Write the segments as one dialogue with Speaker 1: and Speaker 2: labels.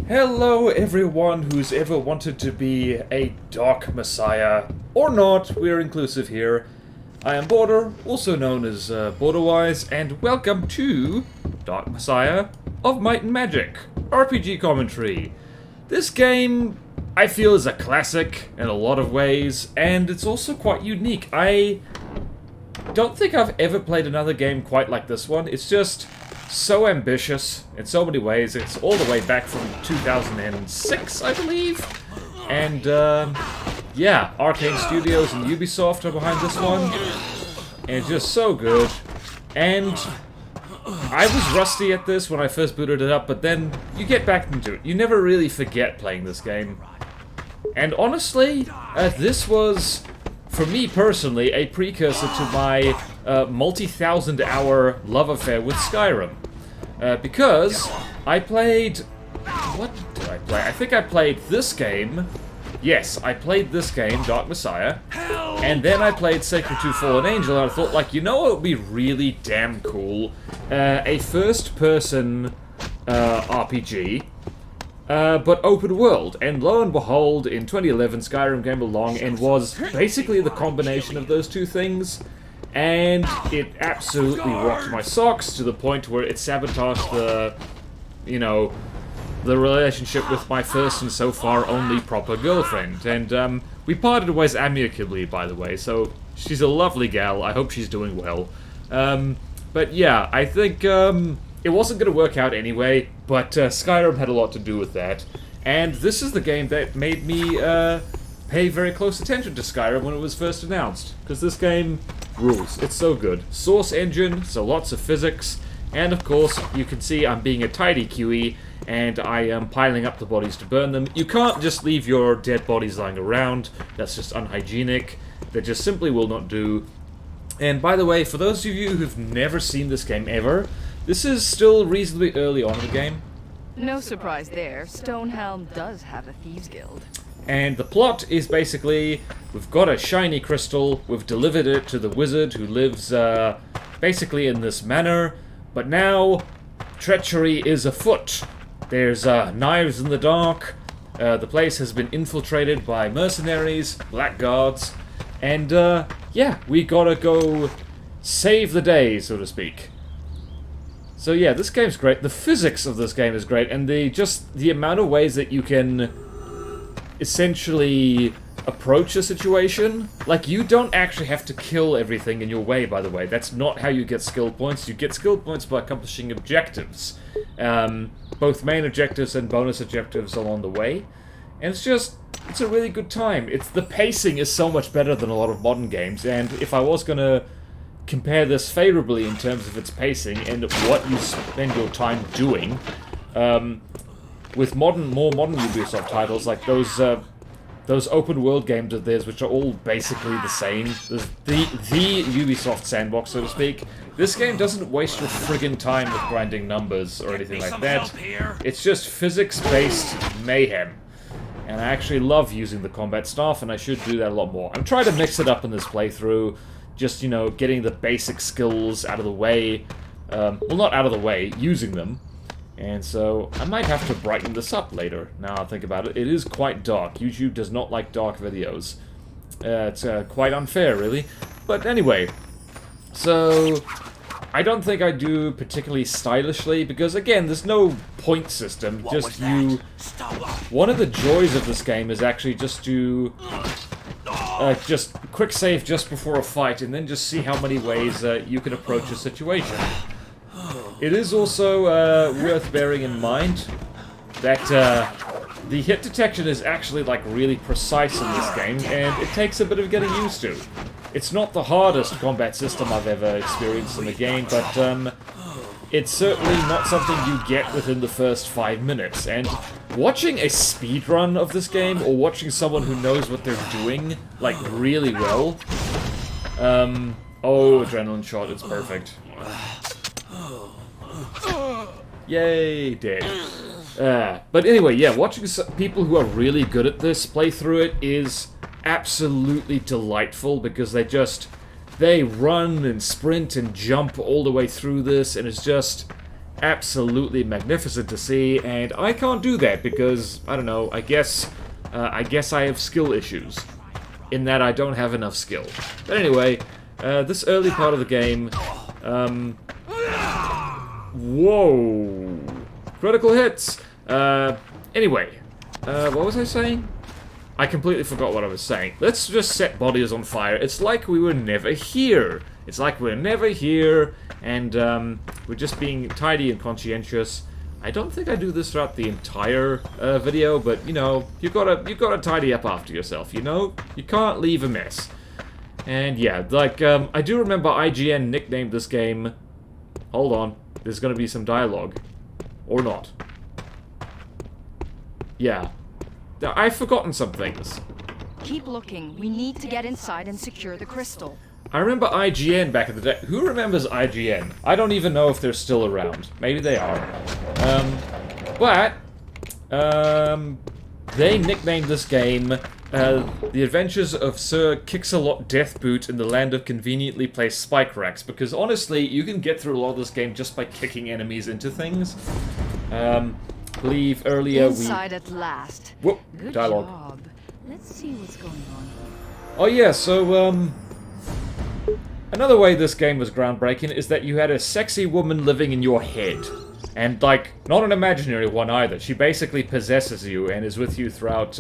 Speaker 1: Hello everyone who's ever wanted to be a Dark Messiah, or not, we're inclusive here. I am Border, also known as Borderwise, and welcome to Dark Messiah of Might and Magic, RPG commentary. This game, I feel, is a classic in a lot of ways, and it's also quite unique. I don't think I've ever played another game quite like this one. It's just so ambitious in so many ways. It's all the way back from 2006, I believe. And, yeah, Arkane Studios and Ubisoft are behind this one. And it's just so good. And I was rusty at this when I first booted it up, but then you get back into it. You never really forget playing this game. And honestly, this was, for me personally, a precursor to my multi-thousand hour love affair with Skyrim. Because I played... What did I play? I think I played this game. Yes, I played this game, Dark Messiah. And then I played Sacred 2 Fallen Angel, and I thought, like, you know what would be really damn cool? A first-person RPG. But open world, and lo and behold, in 2011, Skyrim came along and was basically the combination of those two things, and it absolutely rocked my socks to the point where it sabotaged the relationship with my first and so far only proper girlfriend, and we parted ways amicably, by the way, so she's a lovely gal. I hope she's doing well. But yeah, I think it wasn't going to work out anyway, but Skyrim had a lot to do with that. And this is the game that made me pay very close attention to Skyrim when it was first announced. Because this game rules. It's so good. Source engine, so lots of physics. And of course, you can see I'm being a tidy QE, and I am piling up the bodies to burn them. You can't just leave your dead bodies lying around. That's just unhygienic. That just simply will not do. And by the way, for those of you who've never seen this game ever, this is still reasonably early on in the game.
Speaker 2: No surprise there. Stonehelm does have a thieves guild.
Speaker 1: And the plot is basically, we've got a shiny crystal, we've delivered it to the wizard who lives basically in this manor, but now treachery is afoot. There's knives in the dark, the place has been infiltrated by mercenaries, blackguards, and yeah, we gotta go save the day, so to speak. So yeah, this game's great. The physics of this game is great, and the amount of ways that you can essentially approach a situation. Like, you don't actually have to kill everything in your way, by the way. That's not how you get skill points. You get skill points by accomplishing objectives. Both main objectives and bonus objectives along the way. And it's a really good time. The pacing is so much better than a lot of modern games, and if I was gonna compare this favorably in terms of its pacing and what you spend your time doing, with more modern Ubisoft titles, like those open world games of theirs, which are all basically the same, the Ubisoft sandbox, so to speak. This game doesn't waste your friggin' time with grinding numbers or anything like that. It's just physics-based mayhem. And I actually love using the combat staff, and I should do that a lot more. I'm trying to mix it up in this playthrough, just, getting the basic skills out of the way. Well, not out of the way, using them. And so, I might have to brighten this up later, now I think about it. It is quite dark. YouTube does not like dark videos. It's quite unfair, really. But anyway, so I don't think I do particularly stylishly, because again, there's no point system, just you... One of the joys of this game is actually just to... just quick save just before a fight, and then just see how many ways you can approach a situation. It is also worth bearing in mind that the hit detection is actually, like, really precise in this game, and it takes a bit of getting used to. It's not the hardest combat system I've ever experienced in the game, but it's certainly not something you get within the first 5 minutes, and watching a speedrun of this game, or watching someone who knows what they're doing, like, really well, oh, adrenaline shot, it's perfect. Yay, dead. But anyway, yeah, watching people who are really good at this play through it is absolutely delightful, because they run and sprint and jump all the way through this, and it's just absolutely magnificent to see, and I can't do that because, I don't know, I guess I have skill issues, in that I don't have enough skill. But anyway, this early part of the game, whoa, critical hits! Anyway, what was I saying? I completely forgot what I was saying. Let's just set bodies on fire. It's like we were never here. It's like we're never here, and we're just being tidy and conscientious. I don't think I do this throughout the entire video, but you know, you gotta tidy up after yourself. You know, you can't leave a mess. And yeah, like I do remember IGN nicknamed this game. Hold on, there's gonna be some dialogue, or not. Yeah. I've forgotten some things.
Speaker 2: Keep looking. We need to get inside and secure the crystal.
Speaker 1: I remember IGN back in the day. Who remembers IGN? I don't even know if they're still around. Maybe they are. They nicknamed this game The Adventures of Sir Kix-a-Lot Deathboot in the Land of Conveniently Placed Spike Racks, because honestly, you can get through a lot of this game just by kicking enemies into things. Believe earlier
Speaker 2: Inside at last.
Speaker 1: Whoop,
Speaker 2: Good
Speaker 1: dialogue.
Speaker 2: job. Let's see what's going on.
Speaker 1: Oh yeah, so another way this game was groundbreaking is that you had a sexy woman living in your head. And like, not an imaginary one either. She basically possesses you and is with you throughout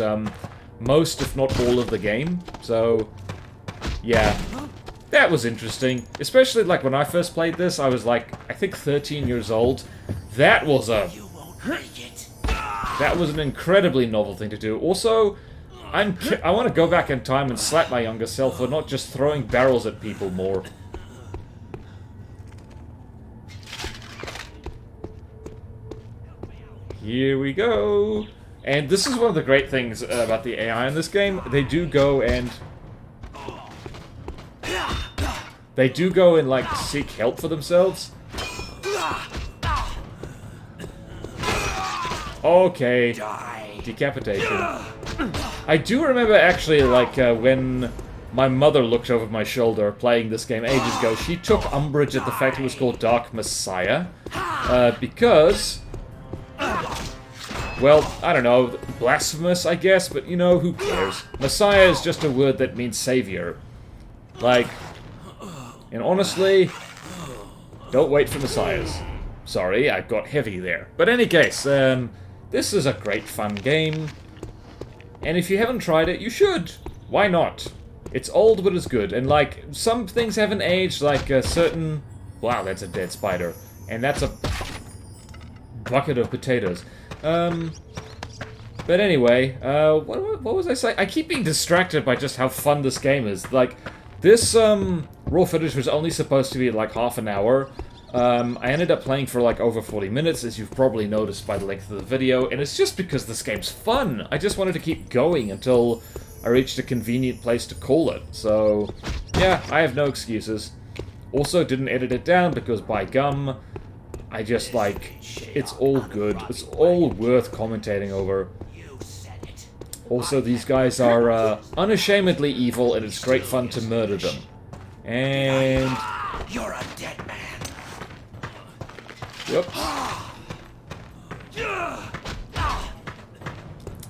Speaker 1: most, if not all, of the game. So yeah, that was interesting. Especially like when I first played this, I was like, I think 13 years old. That was an incredibly novel thing to do. Also, I want to go back in time and slap my younger self for not just throwing barrels at people more. Here we go. And this is one of the great things about the AI in this game. They do go and like seek help for themselves. Okay. Decapitation. I do remember actually, like, when my mother looked over my shoulder playing this game ages ago, she took umbrage at the fact it was called Dark Messiah. Because, well, I don't know, blasphemous, I guess, but you know, who cares? Messiah is just a word that means savior. Like, and honestly, don't wait for messiahs. Sorry, I got heavy there. But in any case, this is a great fun game. And if you haven't tried it, you should. Why not? It's old, but it's good. And, like, some things haven't aged, like a certain... Wow, that's a dead spider. And that's a bucket of potatoes. But anyway, what was I saying? I keep being distracted by just how fun this game is. Like, this, raw footage was only supposed to be, like, half an hour. I ended up playing for like over 40 minutes, as you've probably noticed by the length of the video, and it's just because this game's fun. I just wanted to keep going until I reached a convenient place to call it. So, yeah, I have no excuses. Also, didn't edit it down because, by gum, I just like, it's all good. It's all worth commentating over. Also, these guys are unashamedly evil, and it's great fun to murder them. And...
Speaker 3: You're a dead man.
Speaker 1: Whoops.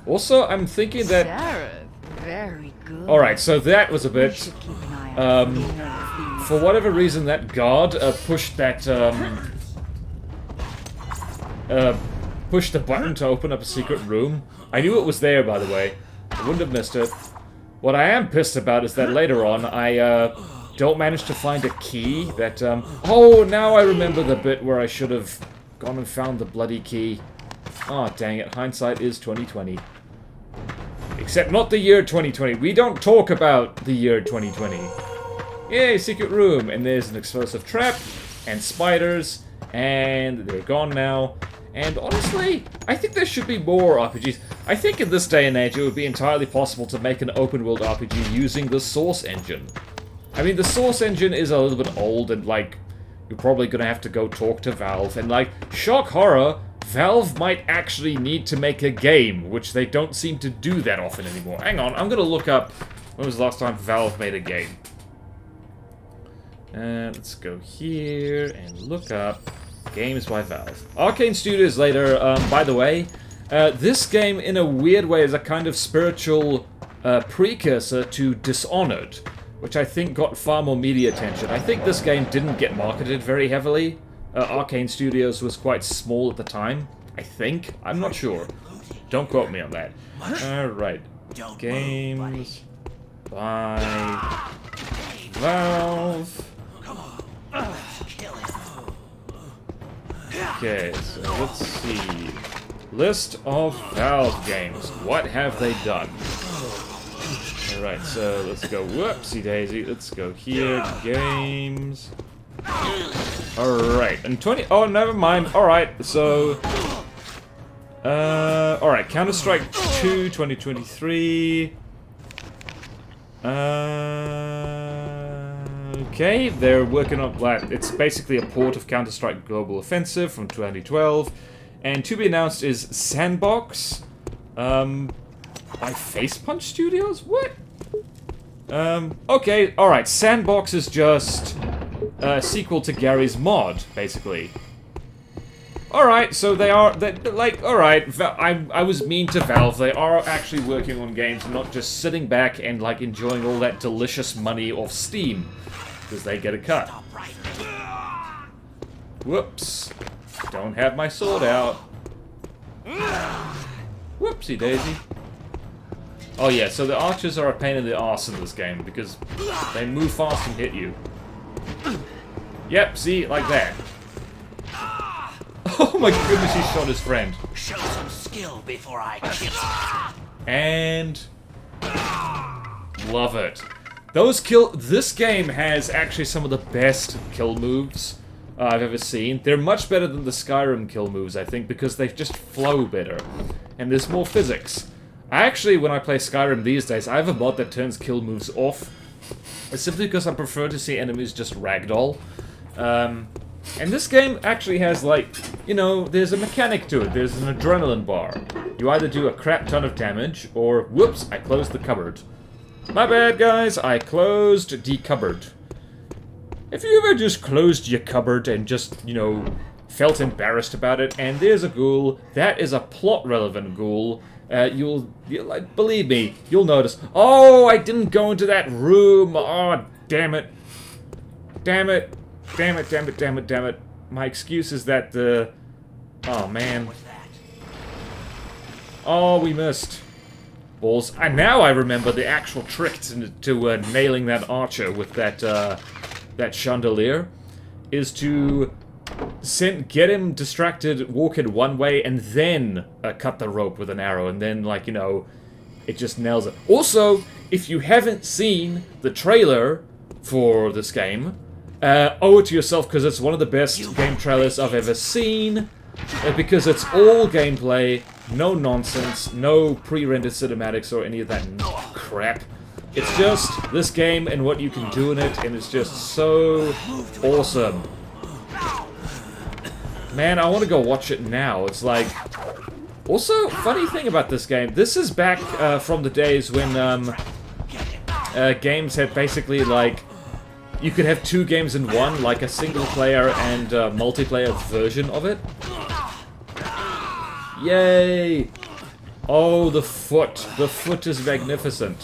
Speaker 1: Also, I'm thinking that...
Speaker 2: Sarah, very good.
Speaker 1: Alright, so that was a
Speaker 2: We
Speaker 1: bit...
Speaker 2: should keep an eye out for more of these.
Speaker 1: For whatever reason, that guard pushed that... pushed the button to open up a secret room. I knew it was there, by the way. I wouldn't have missed it. What I am pissed about is that later on, I, don't manage to find a key that, Oh, now I remember the bit where I should have gone and found the bloody key. Oh, dang it. Hindsight is 2020. Except not the year 2020. We don't talk about the year 2020. Yay, secret room. And there's an explosive trap, and spiders, and they're gone now. And honestly, I think there should be more RPGs. I think in this day and age, it would be entirely possible to make an open-world RPG using the Source engine. I mean, the Source engine is a little bit old, and, like, you're probably gonna have to go talk to Valve, and, like, shock horror, Valve might actually need to make a game, which they don't seem to do that often anymore. Hang on, I'm gonna look up when was the last time Valve made a game. Let's go here and look up Games by Valve. Arkane Studios later, by the way, this game in a weird way is a kind of spiritual precursor to Dishonored, which I think got far more media attention. I think this game didn't get marketed very heavily. Arkane Studios was quite small at the time, I think. I'm not sure. Don't quote me on that. Alright. Games by Valve. Okay, so let's see. List of Valve games. What have they done? Alright, so let's go. Whoopsie daisy. Let's go here. Games. Alright, and 20. Oh, never mind. Alright, so. Alright, Counter-Strike 2 2023. Okay, they're working on, like, it's basically a port of Counter-Strike Global Offensive from 2012. And to be announced is Sandbox, by Facepunch Studios? What? Okay, alright, Sandbox is just a sequel to Gary's Mod, basically. Alright, so alright, I was mean to Valve. They are actually working on games and not just sitting back and, like, enjoying all that delicious money off Steam. Because they get a cut. Whoops. Don't have my sword out. Whoopsie daisy. Oh yeah, so the archers are a pain in the arse in this game because they move fast and hit you. Yep, see, like that. Oh my goodness, he shot his friend.
Speaker 3: Show some skill before I kill.
Speaker 1: And love it. This game has actually some of the best kill moves I've ever seen. They're much better than the Skyrim kill moves, I think, because they just flow better. And there's more physics. Actually, when I play Skyrim these days, I have a mod that turns kill moves off. It's simply because I prefer to see enemies just ragdoll. And this game actually has, like, you know, there's a mechanic to it. There's an adrenaline bar. You either do a crap ton of damage, or, whoops, I closed the cupboard. My bad, guys, I closed the cupboard. Have you ever just closed your cupboard and just, you know, felt embarrassed about it? And there's a ghoul. That is a plot-relevant ghoul. You'll like, believe me, you'll notice. Oh, I didn't go into that room. Oh, damn it. Damn it. Damn it, damn it, damn it, damn it. My excuse is that the... Oh, man. Oh, we missed. Balls. And now I remember the actual trick to nailing that archer with that, that chandelier is to get him distracted, walk in one way, and then cut the rope with an arrow, and then, like, you know, it just nails it. Also, if you haven't seen the trailer for this game, owe it to yourself, because it's one of the best game trailers I've ever seen, because it's all gameplay, no nonsense, no pre-rendered cinematics or any of that crap. It's just this game and what you can do in it, and it's just so awesome. Man, I want to go watch it now. It's like... Also, funny thing about this game, this is back from the days when games had basically, like, you could have two games in one, like a single player and multiplayer version of it. Yay! Oh, the foot. The foot is magnificent.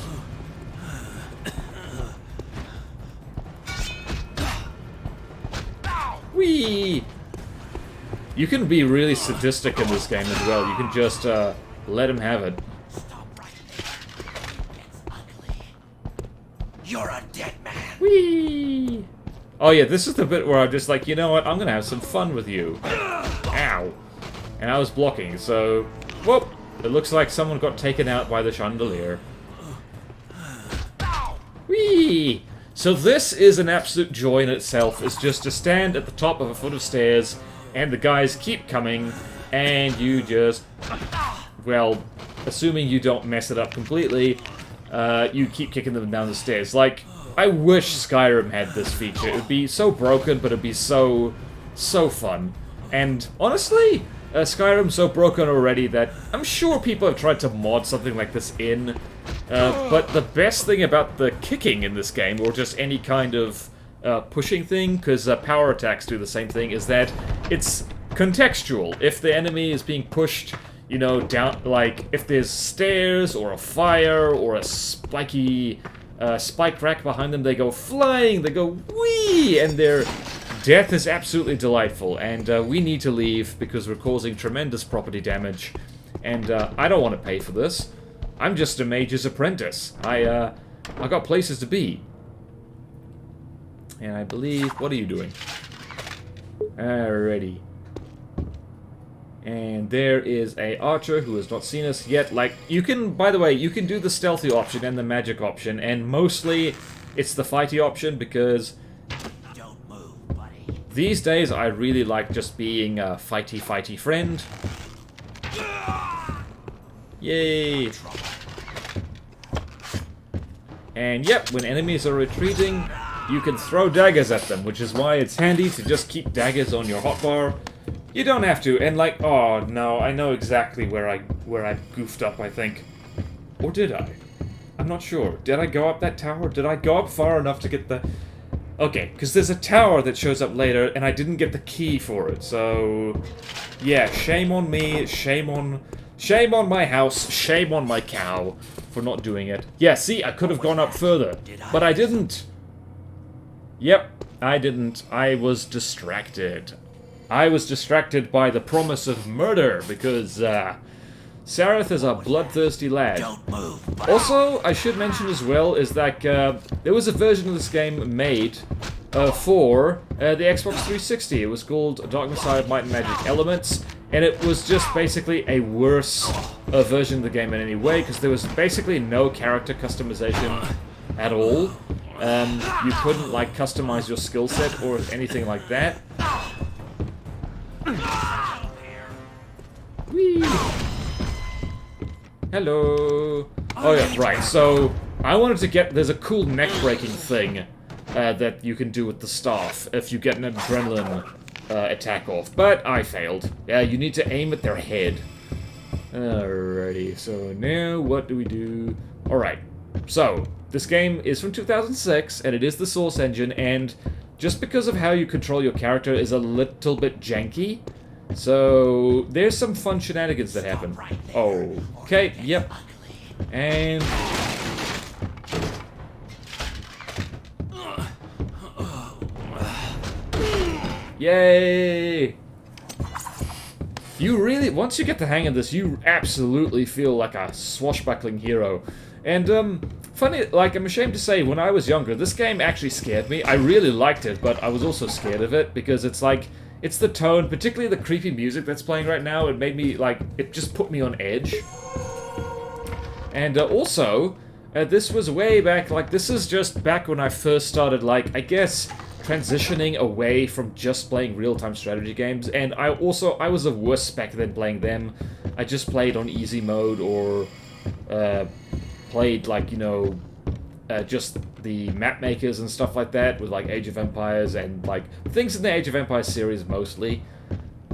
Speaker 1: Whee! You can be really sadistic in this game as well. You can just let him have it.
Speaker 3: Stop right there. It's ugly. You're a dead man.
Speaker 1: Whee! Oh yeah, this is the bit where I'm just like, you know what, I'm gonna have some fun with you. Ow. And I was blocking, so... Whoop! It looks like someone got taken out by the chandelier. Whee! So this is an absolute joy in itself. It's just to stand at the top of a foot of stairs, and the guys keep coming, and you just... Well, assuming you don't mess it up completely, you keep kicking them down the stairs. Like, I wish Skyrim had this feature. It would be so broken, but it'd be so fun. And honestly, Skyrim's so broken already that I'm sure people have tried to mod something like this in. But the best thing about the kicking in this game, or just any kind of pushing thing, because power attacks do the same thing, is that it's contextual. If the enemy is being pushed, you know, down, like, if there's stairs, or a fire, or a spiky spike rack behind them, they go flying, they go whee, and their death is absolutely delightful, and we need to leave because we're causing tremendous property damage, and I don't want to pay for this. I'm just a mage's apprentice. I got places to be. And I believe... What are you doing? Alrighty. And there is a archer who has not seen us yet. Like, you can... By the way, you can do the stealthy option and the magic option. And mostly, it's the fighty option because...
Speaker 3: Don't move, buddy.
Speaker 1: These days, I really like just being a fighty friend. Yay! And yep, when enemies are retreating, you can throw daggers at them, which is why it's handy to just keep daggers on your hotbar. You don't have to, and like, oh no, I know exactly where I goofed up, I think. Or did I? I'm not sure. Did I go up that tower? Did I go up far enough to get the... Okay, because there's a tower that shows up later, and I didn't get the key for it, so... Yeah, shame on me, shame on my house, shame on my cow for not doing it. Yeah, see, I could have gone up further, but I didn't. Yep, I didn't. I was distracted. I was distracted by the promise of murder, because, Sareth is a bloodthirsty lad.
Speaker 3: Don't move, buddy.
Speaker 1: Also, I should mention as well, is that, there was a version of this game made, for, the Xbox 360. It was called Dark Messiah of Might and Magic Elements, and it was just basically a worse version of the game in any way, because there was basically no character customization at all. You couldn't, like, customize your skill set or anything like that. Whee! Hello! Oh yeah, right, so I wanted to get... There's a cool neck-breaking thing that you can do with the staff if you get an adrenaline attack off, but I failed. Yeah, you need to aim at their head. Alrighty, so now what do we do? Alright, so this game is from 2006, and it is the Source engine, and just because of how you control your character is a little bit janky, so there's some fun shenanigans that happen. Oh, okay, yep. And... Yay! You really, once you get the hang of this, you absolutely feel like a swashbuckling hero. And, funny, like, I'm ashamed to say, when I was younger, this game actually scared me. I really liked it, but I was also scared of it, because it's like, it's the tone, particularly the creepy music that's playing right now, it made me, like, it just put me on edge. And, also, this was way back, like, this is just back when I first started, like, I guess... transitioning away from just playing real-time strategy games, and I was a wuss back then playing them. I just played on easy mode, or played, like, you know, just the map makers and stuff like that, with, like, Age of Empires and, like, things in the Age of Empires series mostly.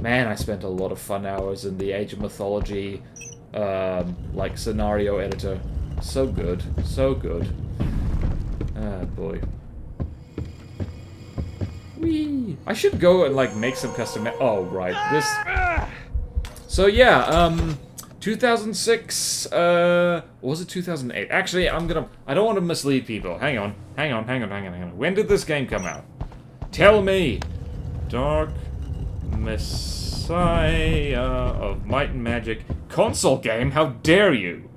Speaker 1: Man, I spent a lot of fun hours in the Age of Mythology, like, scenario editor. So good. So good. Ah, boy. Whee! I should go and, like, make some custom... Oh, right. This... So, yeah, 2006, was it 2008? Actually, I don't want to mislead people. Hang on. When did this game come out? Tell me! Dark Messiah of Might and Magic. Console game? How dare you!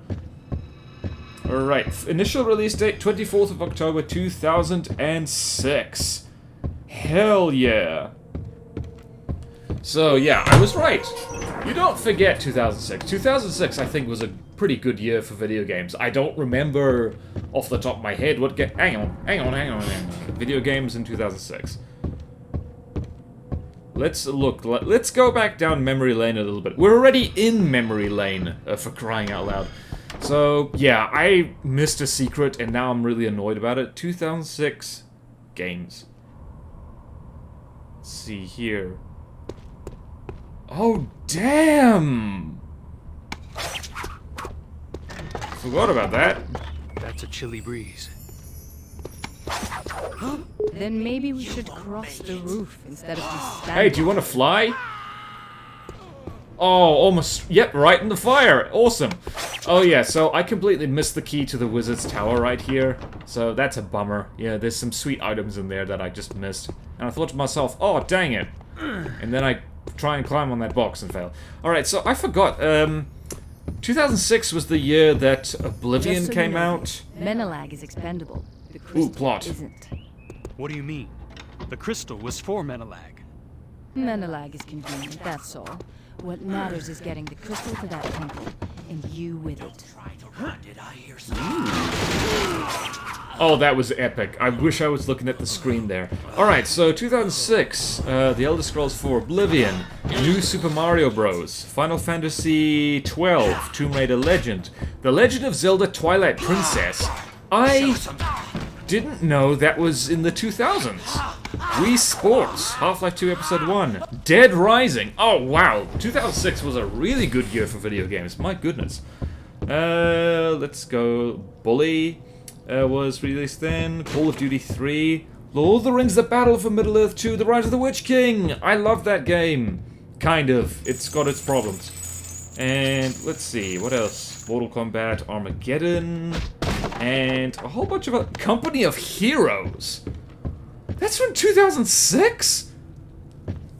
Speaker 1: Alright, initial release date, 24th of October, 2006. Hell yeah. So, yeah, I was right. You don't forget 2006. 2006, I think, was a pretty good year for video games. I don't remember off the top of my head what game... Hang on. Video games in 2006. Let's look. Let's go back down memory lane a little bit. We're already in memory lane, for crying out loud. So, yeah, I missed a secret, and now I'm really annoyed about it. 2006 games. Let's see here. Oh, damn! Forgot about that.
Speaker 4: That's a chilly breeze.
Speaker 2: Then maybe we should cross the roof instead of just standing.
Speaker 1: Hey, do you want to fly? Oh, almost. Yep, right in the fire. Awesome. Oh yeah, so I completely missed the key to the wizard's tower right here. So that's a bummer. Yeah, there's some sweet items in there that I just missed. And I thought to myself, oh, dang it. And then I try and climb on that box and fail. Alright, so I forgot. 2006 was the year that Oblivion
Speaker 2: Just so
Speaker 1: came
Speaker 2: you know,
Speaker 1: out.
Speaker 2: Menelag is expendable. The crystal
Speaker 1: plot.
Speaker 2: isn't.
Speaker 4: What do you mean? The crystal was for Menelag.
Speaker 2: Menelag is convenient, that's all. What matters is getting the crystal to that temple, and you with it.
Speaker 3: Try to run, did I hear something?
Speaker 1: Oh, that was epic. I wish I was looking at the screen there. Alright, so 2006, The Elder Scrolls 4 Oblivion, New Super Mario Bros., Final Fantasy 12, Tomb Raider Legend, The Legend of Zelda Twilight Princess. I didn't know that was in the 2000s. Wii Sports, Half-Life 2 Episode 1, Dead Rising. Oh, wow. 2006 was a really good year for video games. My goodness. Let's go. Bully was released then. Call of Duty 3. Lord of the Rings, The Battle for Middle-earth 2, The Rise of the Witch King. I love that game. Kind of. It's got its problems. And let's see, what else? Mortal Kombat, Armageddon, and a whole bunch of Company of Heroes. That's from 2006?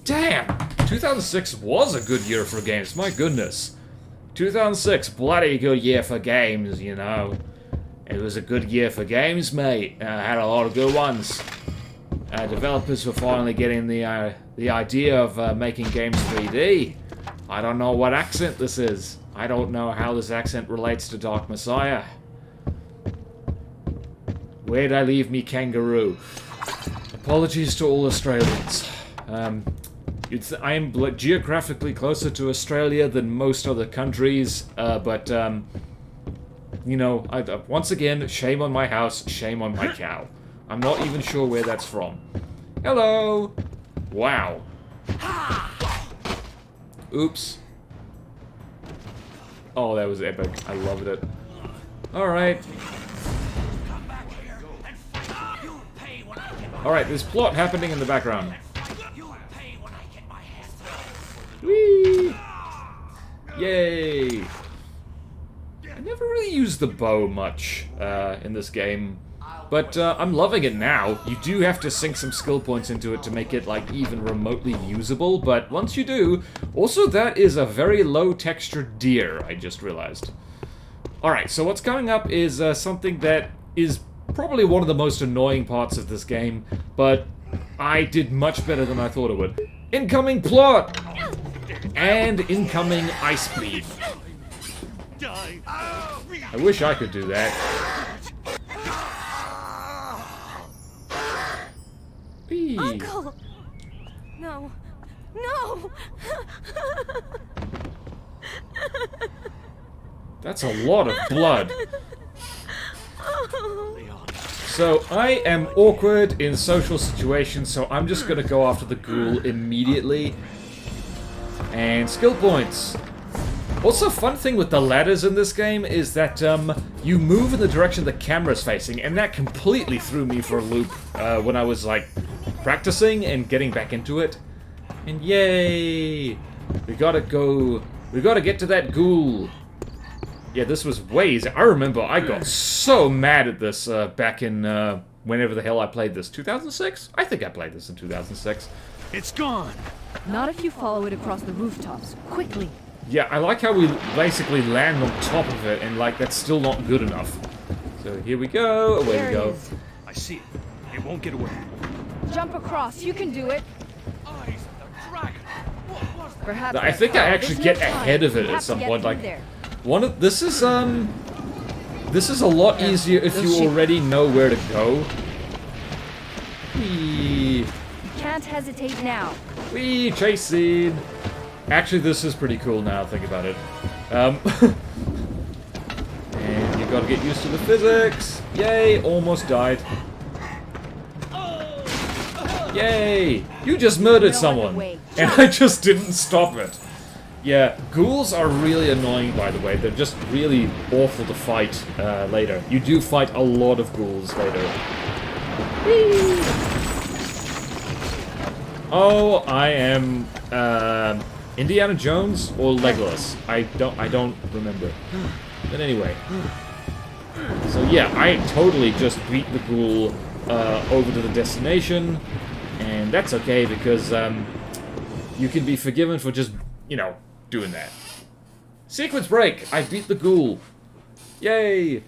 Speaker 1: Damn, 2006 was a good year for games, my goodness. 2006, bloody good year for games, you know. It was a good year for games, mate. Had a lot of good ones. Developers were finally getting the idea of making games 3D. I don't know what accent this is. I don't know how this accent relates to Dark Messiah. Where'd I leave me kangaroo? Apologies to all Australians. I am geographically closer to Australia than most other countries, but, you know, once again, shame on my house, shame on my cow. I'm not even sure where that's from. Hello! Wow. Oops. Oh, that was epic. I loved it. Alright. Alright, there's plot happening in the background. Whee! Yay! I never really used the bow much in this game, but I'm loving it now. You do have to sink some skill points into it to make it like even remotely usable, but once you do, also that is a very low textured deer, I just realized. Alright, so what's coming up is something that is probably one of the most annoying parts of this game, but I did much better than I thought it would. Incoming plot! And incoming ice beam. I wish I could do that. Whee.
Speaker 5: Uncle! No. No!
Speaker 1: That's a lot of blood. So, I am awkward in social situations, so I'm just gonna go after the ghoul immediately. And skill points. Also, fun thing with the ladders in this game is that you move in the direction the camera's facing, and that completely threw me for a loop when I was like practicing and getting back into it. And yay! We gotta get to that ghoul. Yeah, this was way easy. I remember I got so mad at this back in whenever the hell I played this. 2006? I think I played this in 2006.
Speaker 4: It's gone.
Speaker 2: Not if you follow it across the rooftops. Quickly.
Speaker 1: Yeah, I like how we basically land on top of it, and like that's still not good enough. So here we go. Away
Speaker 2: There
Speaker 1: we
Speaker 2: it
Speaker 1: go.
Speaker 2: is.
Speaker 4: I see it. It won't get away.
Speaker 2: Jump across. You can do it.
Speaker 3: Eyes of the dragon. What was that?
Speaker 2: Perhaps.
Speaker 1: I think I actually get ahead of it at some point. Like this is a lot easier if you already know where to go. Whee!
Speaker 2: Can't hesitate now.
Speaker 1: Whee! Chase scene. Actually, this is pretty cool now, think about it. And you gotta get used to the physics. Yay! Almost died. Yay! You just murdered someone. And I just didn't stop it. Yeah, ghouls are really annoying, by the way. They're just really awful to fight later. You do fight a lot of ghouls later. Oh, I am Indiana Jones or Legolas. I don't remember. But anyway. So yeah, I totally just beat the ghoul over to the destination, and that's okay because you can be forgiven for just, you know, doing that. Sequence break! I beat the ghoul. Yay!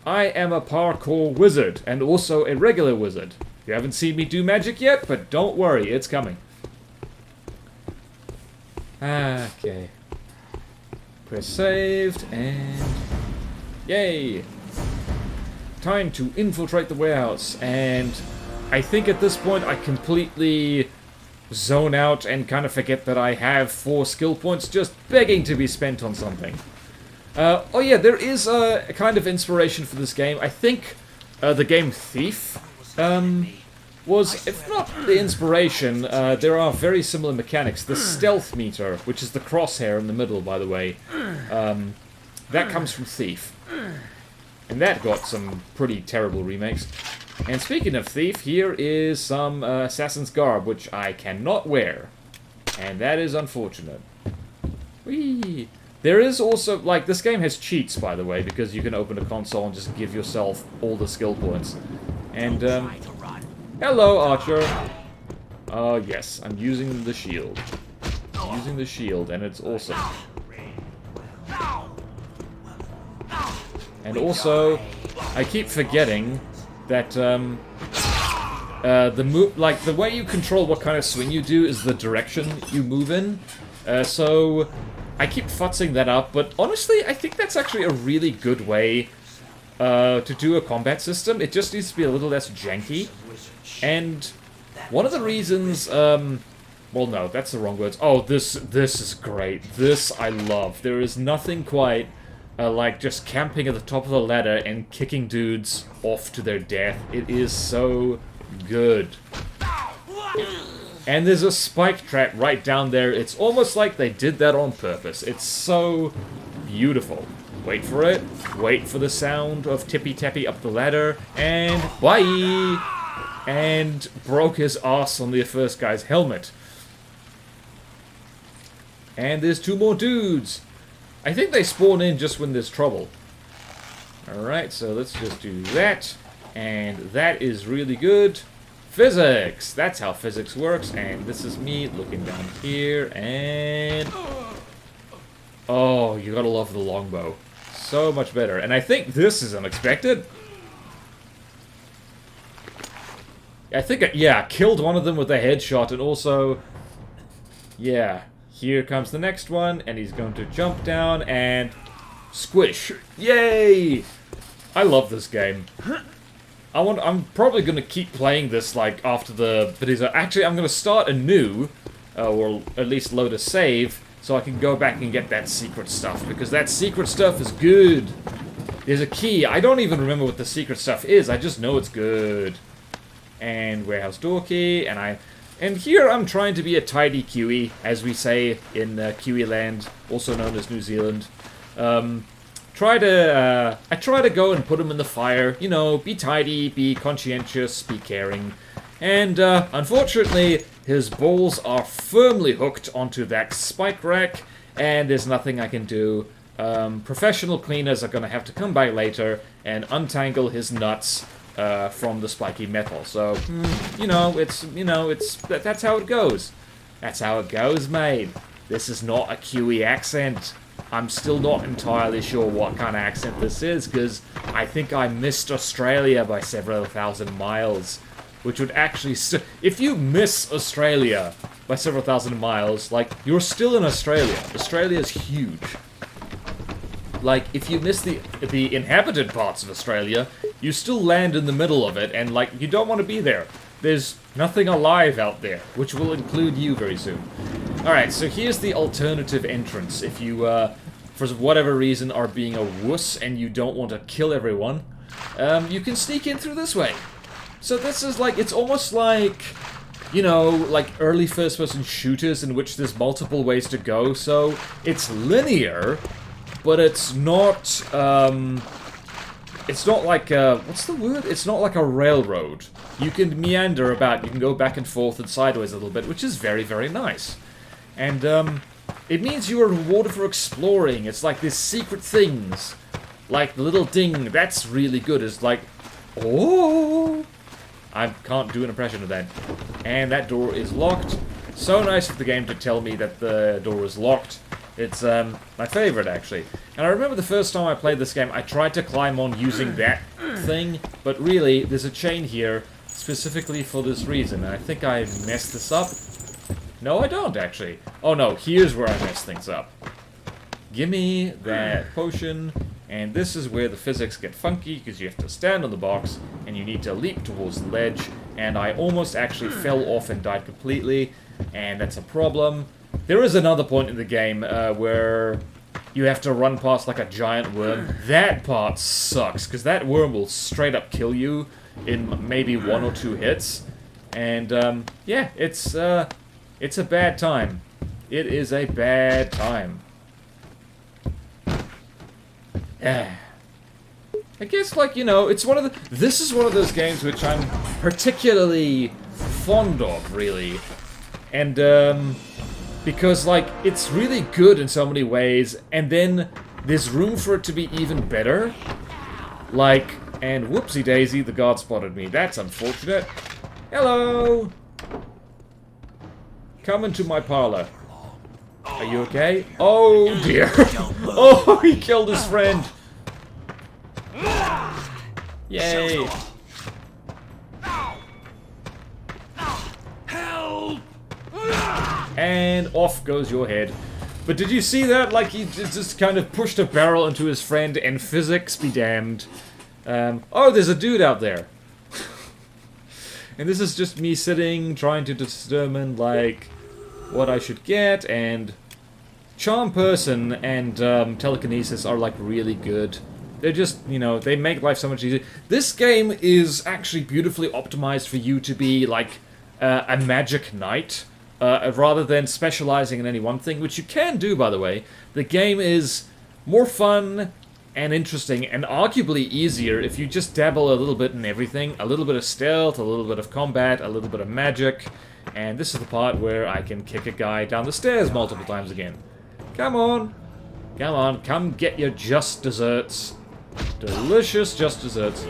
Speaker 1: I am a parkour wizard, and also a regular wizard. You haven't seen me do magic yet, but don't worry, it's coming. Okay. Press saved, and... Yay! Time to infiltrate the warehouse, and I think at this point I completely zone out and kind of forget that I have 4 skill points just begging to be spent on something. Oh yeah, there is a kind of inspiration for this game. I think the game Thief was, if not the inspiration, there are very similar mechanics. The stealth meter, which is the crosshair in the middle, by the way, that comes from Thief. And that got some pretty terrible remakes. And speaking of Thief, here is some Assassin's Garb, which I cannot wear. And that is unfortunate. Whee! There is also, like, this game has cheats, by the way, because you can open a console and just give yourself all the skill points. And, hello, Archer! Oh, yes, I'm using the shield. I'm using the shield, and it's awesome. And also, I keep forgetting that, the way you control what kind of swing you do is the direction you move in. So, I keep futzing that up, but honestly, I think that's actually a really good way to do a combat system. It just needs to be a little less janky. And one of the reasons, well, no, that's the wrong words. Oh, this is great. This I love. There is nothing quite like just camping at the top of the ladder and kicking dudes off to their death. It is so good. And there's a spike trap right down there. It's almost like they did that on purpose. It's so beautiful. Wait for it. Wait for the sound of tippy-tappy up the ladder. And bye! And broke his ass on the first guy's helmet. And there's 2 more dudes. I think they spawn in just when there's trouble. Alright, so let's just do that. And that is really good. Physics! That's how physics works. And this is me looking down here. And... oh, you gotta love the longbow. So much better. And I think this is unexpected. I think, yeah, killed one of them with a headshot. And also... yeah. Here comes the next one, and he's going to jump down and squish. Yay! I love this game. I'm probably going to keep playing this, like, after the videos. Actually, I'm going to start anew, or at least load a save, so I can go back and get that secret stuff, because that secret stuff is good. There's a key. I don't even remember what the secret stuff is. I just know it's good. And warehouse door key, and here I'm trying to be a tidy Kiwi, as we say in Kiwi land, also known as New Zealand. I try to go and put him in the fire, you know, be tidy, be conscientious, be caring. And unfortunately, his balls are firmly hooked onto that spike rack, and there's nothing I can do. Professional cleaners are going to have to come by later and untangle his nuts from the spiky metal. So, that's how it goes. That's how it goes, mate. This is not a Kiwi accent. I'm still not entirely sure what kind of accent this is, because I think I missed Australia by several thousand miles. Which would actually... if you miss Australia by several thousand miles, like, you're still in Australia. Australia is huge. Like, if you miss the inhabited parts of Australia, you still land in the middle of it, and, like, you don't want to be there. There's nothing alive out there, which will include you very soon. Alright, so here's the alternative entrance. If you, for whatever reason, are being a wuss and you don't want to kill everyone, you can sneak in through this way. So this is, like, it's almost like, you know, like early first-person shooters in which there's multiple ways to go, so it's linear, but it's not, it's not like what's the word? It's not like a railroad. You can meander about, you can go back and forth and sideways a little bit, which is very, very nice. And it means you are rewarded for exploring. It's like these secret things. Like the little ding, that's really good. It's like, oh, I can't do an impression of that. And that door is locked. So nice of the game to tell me that the door is locked. It's my favorite, actually. And I remember the first time I played this game, I tried to climb on using that thing, but really, there's a chain here specifically for this reason. And I think I messed this up. No, I don't, actually. Oh no, here's where I mess things up. Gimme that potion. And this is where the physics get funky, because you have to stand on the box, and you need to leap towards the ledge. And I almost actually fell off and died completely, and that's a problem. There is another point in the game where you have to run past like a giant worm. That part sucks, because that worm will straight up kill you in maybe 1 or 2 hits. And yeah, it's a bad time. It is a bad time. I guess, like, you know, it's one of the... This is one of those games which I'm particularly fond of, really. And, because, like, it's really good in so many ways, and then there's room for it to be even better. Like, and whoopsie-daisy, the guard spotted me. That's unfortunate. Hello! Come into my parlor. Are you okay? Oh, dear. Oh, he killed his friend. Yay.
Speaker 3: Help!
Speaker 1: And off goes your head. But did you see that? Like, he just kind of pushed a barrel into his friend, and physics be damned. Oh, there's a dude out there. And this is just me sitting, trying to determine, like, what I should get, and Charm Person and Telekinesis are, like, really good. They're just, you know, they make life so much easier. This game is actually beautifully optimized for you to be, like, a magic knight, rather than specializing in any one thing, which you can do, by the way. The game is more fun and interesting, and arguably easier if you just dabble a little bit in everything. A little bit of stealth, a little bit of combat, a little bit of magic. And this is the part where I can kick a guy down the stairs multiple times again. Come on. Come on, come get your just desserts. Delicious just desserts.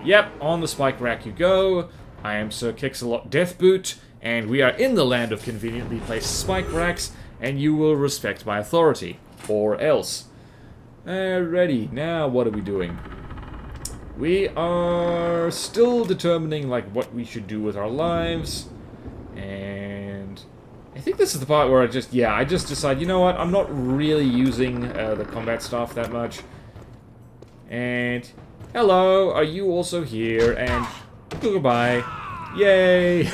Speaker 1: Yep, on the spike rack you go. I am Sir Kix-a-Lot Deathboot, and we are in the land of conveniently placed spike racks, and you will respect my authority. Or else. Alrighty, now what are we doing? We are still determining, like, what we should do with our lives. And I think this is the part where I just decide, you know what, I'm not really using the combat stuff that much. And, hello, are you also here? And, goodbye. Yay!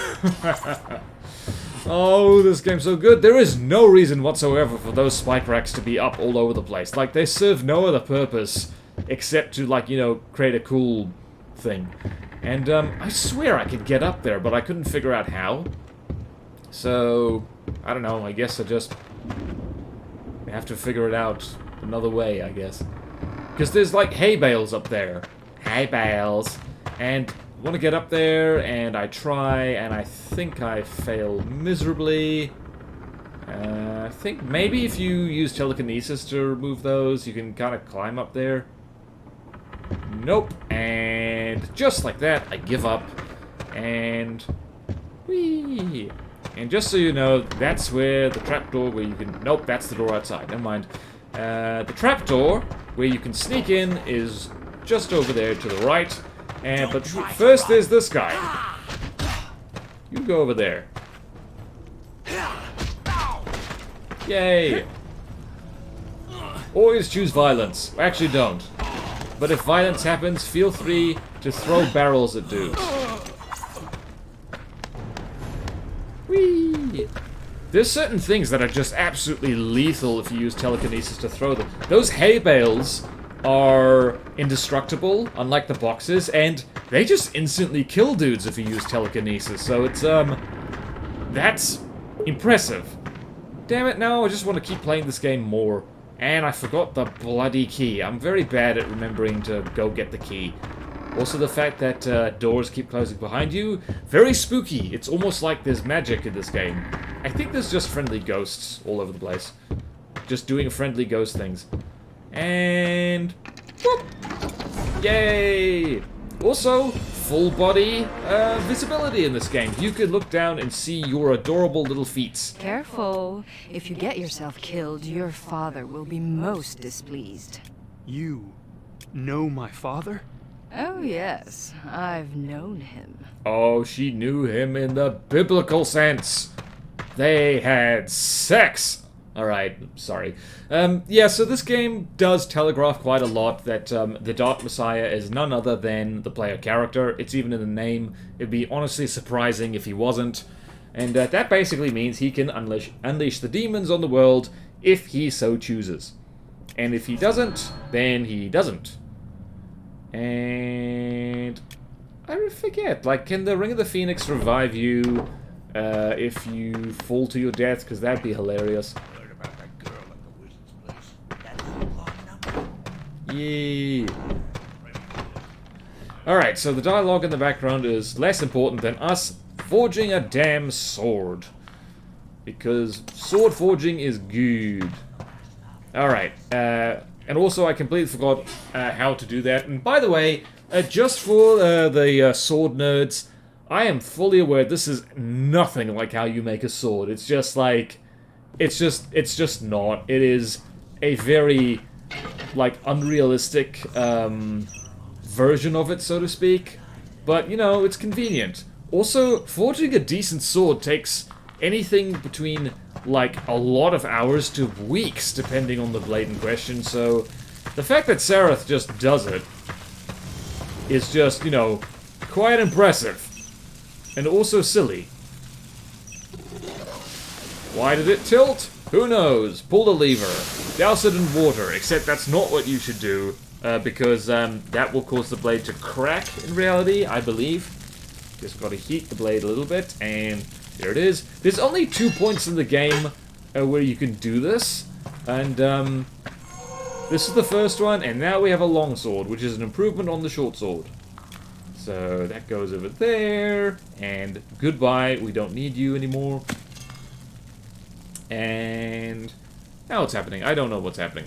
Speaker 1: Oh, this game's so good. There is no reason whatsoever for those spike racks to be up all over the place. Like, they serve no other purpose except to, like, you know, create a cool thing. And, I swear I could get up there, but I couldn't figure out how. So, I don't know, I guess I just have to figure it out another way, I guess. Because there's, like, hay bales up there. Hay bales. And I want to get up there, and I try, and I think I fail miserably. I think maybe if you use telekinesis to remove those, you can kind of climb up there. Nope. And just like that, I give up. And whee! And just so you know, that's where the trapdoor where you can... Nope, that's the door outside. Never mind. The trapdoor where you can sneak in is just over there to the right. And but first there's this guy. You go over there. Yay! Always choose violence. Actually, don't. But if violence happens, feel free to throw barrels at dudes. Whee! There's certain things that are just absolutely lethal if you use telekinesis to throw them. Those hay bales are indestructible, unlike the boxes, and they just instantly kill dudes if you use telekinesis, so it's, that's impressive. Damn it, no, I just want to keep playing this game more. And I forgot the bloody key. I'm very bad at remembering to go get the key. Also the fact that doors keep closing behind you. Very spooky. It's almost like there's magic in this game. I think there's just friendly ghosts all over the place. Just doing friendly ghost things. And... whoop! Yay! Also, full body visibility in this game. You can look down and see your adorable little feet.
Speaker 2: Careful. If you get yourself killed, your father will be most displeased.
Speaker 4: You know my father?
Speaker 2: Oh yes, I've known him.
Speaker 1: Oh, she knew him in the biblical sense. They had sex. Alright, sorry. Yeah, so this game does telegraph quite a lot that the Dark Messiah is none other than the player character. It's even in the name. It'd be honestly surprising if he wasn't. And that basically means he can unleash the demons on the world if he so chooses. And if he doesn't, then he doesn't. And... I forget, like, can the Ring of the Phoenix revive you if you fall to your death? Because that'd be hilarious.
Speaker 3: Heard about that girl at the wizard's place? That long number?
Speaker 1: Yay. Alright, so the dialogue in the background is less important than us forging a damn sword. Because sword forging is good. Alright, and also I completely forgot how to do that. And by the way, just for the sword nerds, I am fully aware this is nothing like how you make a sword. It's just like... It's just not. It is a very, like, unrealistic version of it, so to speak. But, you know, it's convenient. Also, forging a decent sword takes anything between, like, a lot of hours to weeks, depending on the blade in question. So, the fact that Sareth just does it is just, you know, quite impressive. And also silly. Why did it tilt? Who knows? Pull the lever. Douse it in water, except that's not what you should do, because that will cause the blade to crack in reality, I believe. Just gotta heat the blade a little bit, and there it is. There's only 2 points in the game where you can do this, and this is the first one, and now we have a long sword, which is an improvement on the short sword. So that goes over there, and goodbye, we don't need you anymore. And now what's happening? I don't know what's happening.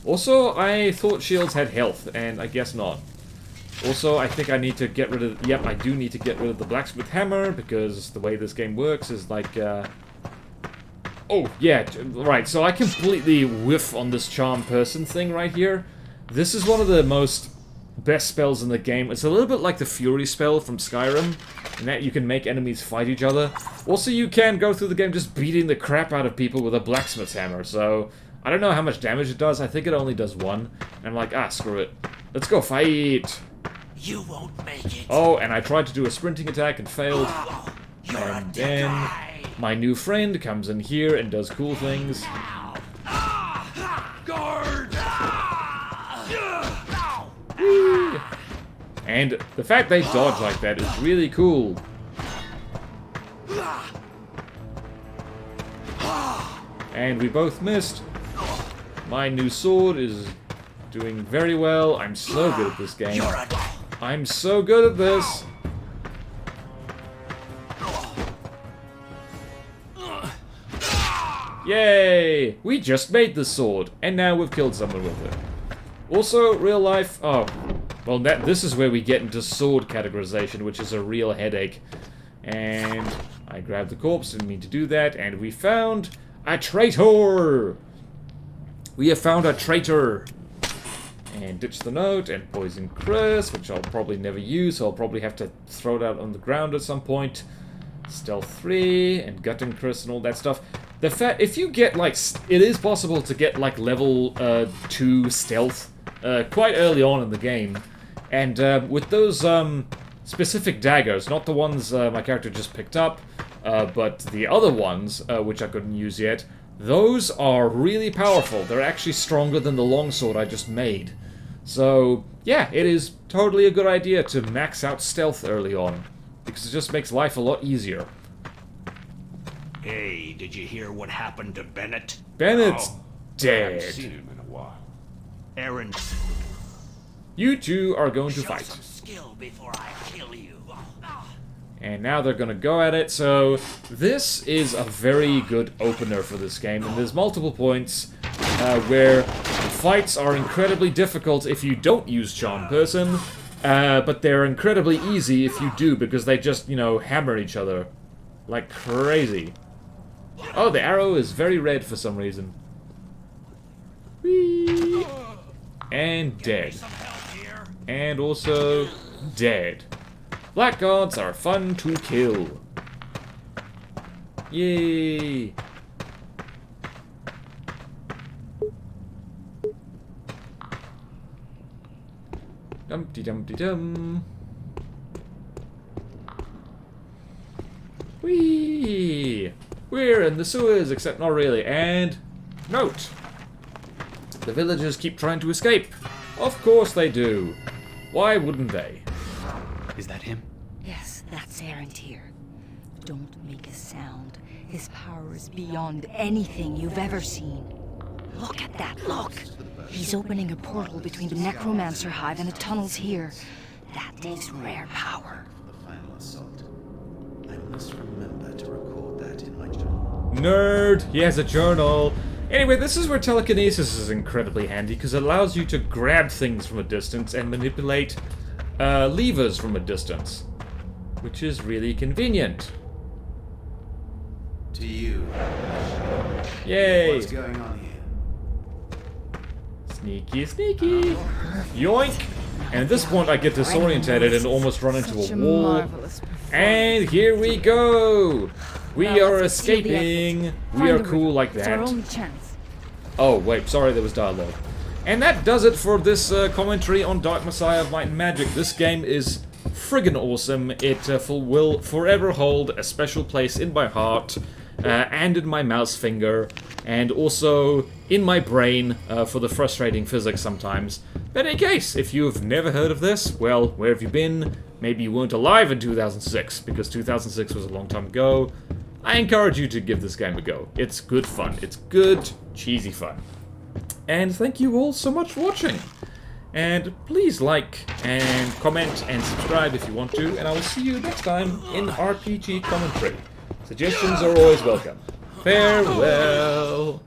Speaker 1: Also, I thought shields had health, and I guess not. Also, I think I need to get rid of... Yep, I do need to get rid of the blacksmith hammer, because the way this game works is like... Oh, yeah, right, so I completely whiff on this charm person thing right here. This is one of the most best spells in the game. It's a little bit like the Fury spell from Skyrim, in that you can make enemies fight each other. Also, you can go through the game just beating the crap out of people with a blacksmith's hammer, so... I don't know how much damage it does. I think it only does 1. And I'm like, ah, screw it. Let's go fight!
Speaker 3: You won't make it.
Speaker 1: Oh, and I tried to do a sprinting attack and failed.
Speaker 3: You're a
Speaker 1: And
Speaker 3: dead
Speaker 1: then
Speaker 3: guy.
Speaker 1: my new friend comes in here and does cool things.
Speaker 3: Guard!
Speaker 1: Whee! And the fact they dodge like that is really cool. And we both missed. My new sword is doing very well. I'm so good at this game.
Speaker 3: You're a...
Speaker 1: I'm so good at this. Yay! We just made the sword, and now we've killed someone with it. Also, real life... Oh, well, this is where we get into sword categorization, which is a real headache. And I grabbed the corpse, didn't mean to do that, and we found a traitor! We have found a traitor! And ditch the note, and poison Chris, which I'll probably never use, so I'll probably have to throw it out on the ground at some point. Stealth 3, and gutting Chris and all that stuff. The fact, if you get, like, it is possible to get, like, level 2 stealth quite early on in the game. And with those specific daggers, not the ones my character just picked up, but the other ones, which I couldn't use yet, those are really powerful. They're actually stronger than the longsword I just made. So, yeah, it is totally a good idea to max out stealth early on, because it just makes life a lot easier.
Speaker 3: Hey, did you hear what happened to Bennett?
Speaker 1: Bennett's
Speaker 6: I
Speaker 1: dead.
Speaker 6: haven't seen him in a while.
Speaker 3: Aaron,
Speaker 1: You two are going to
Speaker 3: show
Speaker 1: fight.
Speaker 3: some skill before I kill you.
Speaker 1: And now they're gonna go at it, so this is a very good opener for this game, and there's multiple points where fights are incredibly difficult if you don't use Charm Person, but they're incredibly easy if you do, because they just, you know, hammer each other like crazy. Oh, the arrow is very red for some reason. Whee! And dead.
Speaker 3: Some help here?
Speaker 1: And also dead. Blackguards are fun to kill. Yay! Dumpty dumpty dum. Whee! We're in the sewers, except not really. And note: the villagers keep trying to escape. Of course they do. Why wouldn't they?
Speaker 4: Is that him?
Speaker 2: Yes, that's Aaron here. Don't make a sound. His power is beyond anything you've ever seen. Look at that, look! He's opening a portal between the Necromancer Hive and the tunnels here. That takes rare power.
Speaker 7: The final assault. I must remember to record that in my journal.
Speaker 1: Nerd! He has a journal! Anyway, this is where telekinesis is incredibly handy, because it allows you to grab things from a distance and manipulate levers from a distance. Which is really convenient.
Speaker 7: To you.
Speaker 1: Yay!
Speaker 7: What's going on here?
Speaker 1: Sneaky, sneaky! Yoink! And at this point I get disorientated and almost run into
Speaker 2: Such
Speaker 1: a
Speaker 2: a
Speaker 1: wall.
Speaker 2: marvelous
Speaker 1: And here we go! We
Speaker 2: Well,
Speaker 1: are
Speaker 2: let's seal the
Speaker 1: escaping!
Speaker 2: exit.
Speaker 1: We
Speaker 2: Find
Speaker 1: are
Speaker 2: the
Speaker 1: cool
Speaker 2: river.
Speaker 1: like
Speaker 2: It's our
Speaker 1: that.
Speaker 2: only chance.
Speaker 1: Oh, wait, sorry, there was dialogue. And that does it for this commentary on Dark Messiah of Might and Magic. This game is friggin' awesome. It will forever hold a special place in my heart, and in my mouse finger, and also in my brain for the frustrating physics sometimes. But in any case, if you've never heard of this, well, where have you been? Maybe you weren't alive in 2006, because 2006 was a long time ago. I encourage you to give this game a go. It's good fun. It's good, cheesy fun. And thank you all so much for watching. And please like and comment and subscribe if you want to, and I will see you next time in RPG commentary. Suggestions are always welcome. Farewell.